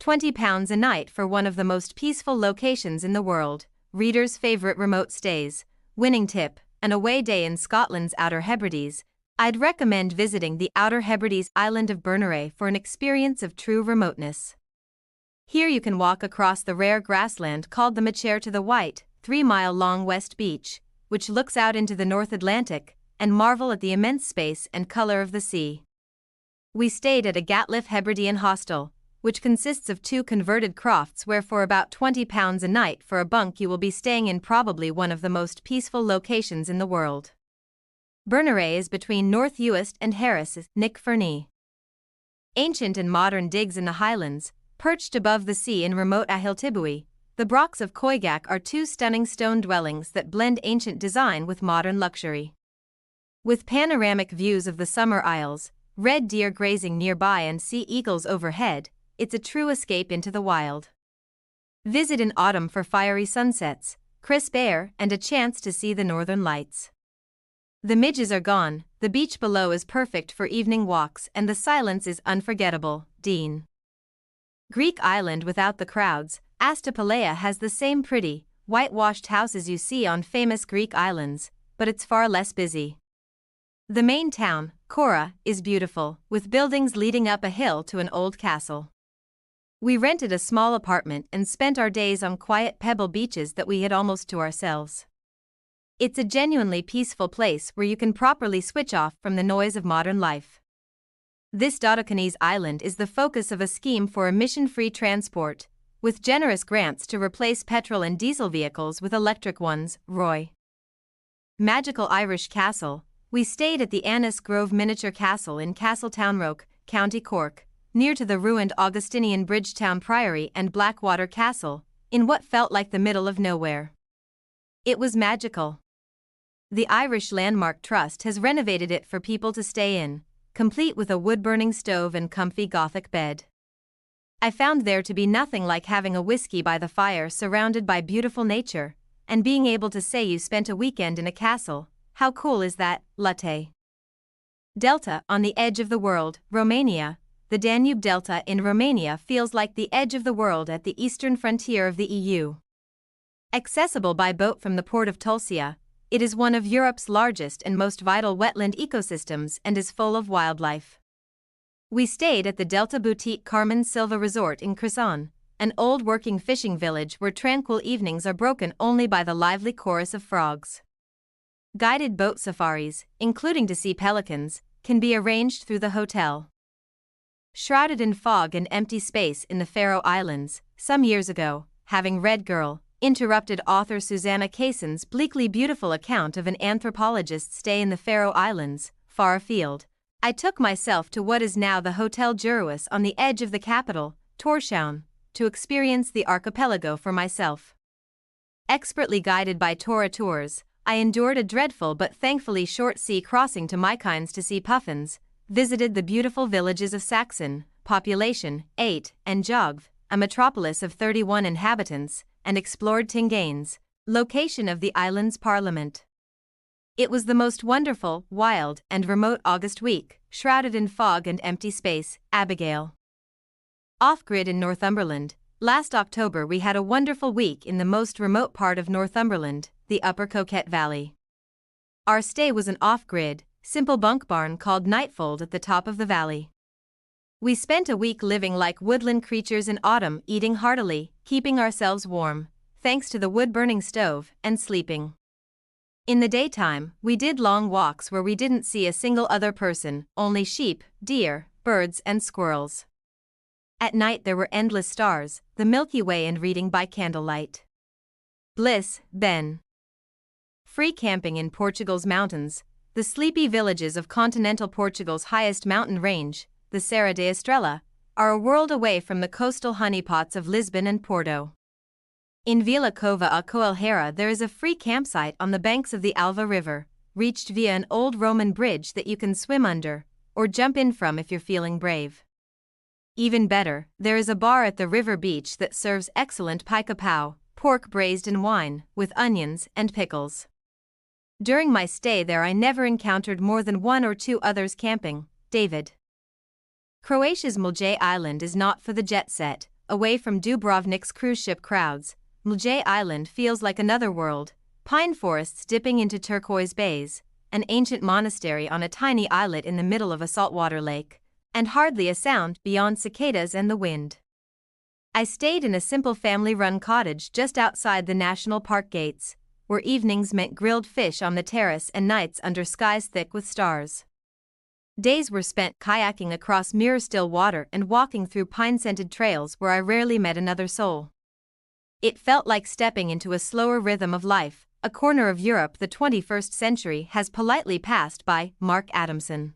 £20 a night for one of the most peaceful locations in the world. Readers' favorite remote stays. Winning tip: an away day in Scotland's Outer Hebrides. I'd recommend visiting the Outer Hebrides island of Berneray for an experience of true remoteness. Here you can walk across the rare grassland called the Machair to the white, 3-mile-long West Beach, which looks out into the North Atlantic, and marvel at the immense space and color of the sea. We stayed at a Gatliff Hebridean hostel, which consists of 2 converted crofts where for about £20 a night for a bunk you will be staying in probably one of the most peaceful locations in the world. Berneray is between North Uist and Harris, Nick Fernie. Ancient and modern digs in the highlands, perched above the sea in remote Ahiltibui, the Brochs of Coigach are 2 stunning stone dwellings that blend ancient design with modern luxury. With panoramic views of the Summer Isles, red deer grazing nearby and sea eagles overhead, it's a true escape into the wild. Visit in autumn for fiery sunsets, crisp air, and a chance to see the northern lights. The midges are gone, the beach below is perfect for evening walks, and the silence is unforgettable. Dean. Greek island without the crowds. Astapalea has the same pretty, whitewashed houses you see on famous Greek islands, but it's far less busy. The main town, Kora, is beautiful, with buildings leading up a hill to an old castle. We rented a small apartment and spent our days on quiet pebble beaches that we had almost to ourselves. It's a genuinely peaceful place where you can properly switch off from the noise of modern life. This Dodecanese island is the focus of a scheme for emission-free transport, with generous grants to replace petrol and diesel vehicles with electric ones. Roy. Magical Irish Castle. We stayed at the Annis Grove Miniature Castle in Castletownroke, County Cork, near to the ruined Augustinian Bridgetown Priory and Blackwater Castle, in what felt like the middle of nowhere. It was magical. The Irish Landmark Trust has renovated it for people to stay in, complete with a wood-burning stove and comfy Gothic bed. I found there to be nothing like having a whiskey by the fire surrounded by beautiful nature, and being able to say you spent a weekend in a castle. How cool is that? Latte. Delta, on the edge of the world, Romania. The Danube Delta in Romania feels like the edge of the world at the eastern frontier of the EU. Accessible by boat from the port of Tulcea, it is one of Europe's largest and most vital wetland ecosystems and is full of wildlife. We stayed at the Delta Boutique Carmen Silva Resort in Crison, an old working fishing village where tranquil evenings are broken only by the lively chorus of frogs. Guided boat safaris, including to see pelicans, can be arranged through the hotel. Shrouded in fog and empty space in the Faroe Islands, some years ago, having read Girl, interrupted author Susanna Kayson's bleakly beautiful account of an anthropologist's stay in the Faroe Islands, far afield, I took myself to what is now the Hotel Juruis on the edge of the capital, Tórshavn, to experience the archipelago for myself. Expertly guided by Tora Tours, I endured a dreadful but thankfully short sea crossing to Mykines to see puffins, visited the beautiful villages of Saxon, population 8, and Jogv, a metropolis of 31 inhabitants, and explored Tinganes, location of the island's parliament. It was the most wonderful, wild, and remote August week, shrouded in fog and empty space. Abigail. Off-grid in Northumberland. Last October we had a wonderful week in the most remote part of Northumberland, the Upper Coquette Valley. Our stay was an off-grid, simple bunk barn called Nightfold at the top of the valley. We spent a week living like woodland creatures in autumn, eating heartily, keeping ourselves warm, thanks to the wood-burning stove, and sleeping. In the daytime, we did long walks where we didn't see a single other person, only sheep, deer, birds, and squirrels. At night there were endless stars, the Milky Way, and reading by candlelight. Bliss, Ben. Free camping in Portugal's mountains. The sleepy villages of continental Portugal's highest mountain range, the Serra da Estrela, are a world away from the coastal honeypots of Lisbon and Porto. In Vila Cova a Coelheira there is a free campsite on the banks of the Alva River, reached via an old Roman bridge that you can swim under, or jump in from if you're feeling brave. Even better, there is a bar at the river beach that serves excellent pica-pau, pork braised in wine, with onions and pickles. During my stay there I never encountered more than 1 or 2 others camping. David. Croatia's Mulje Island is not for the jet set, away from Dubrovnik's cruise ship crowds, Mlje Island feels like another world, pine forests dipping into turquoise bays, an ancient monastery on a tiny islet in the middle of a saltwater lake, and hardly a sound beyond cicadas and the wind. I stayed in a simple family-run cottage just outside the national park gates, where evenings meant grilled fish on the terrace and nights under skies thick with stars. Days were spent kayaking across mirror-still water and walking through pine-scented trails where I rarely met another soul. It felt like stepping into a slower rhythm of life, a corner of Europe the 21st century has politely passed by. Mark Adamson.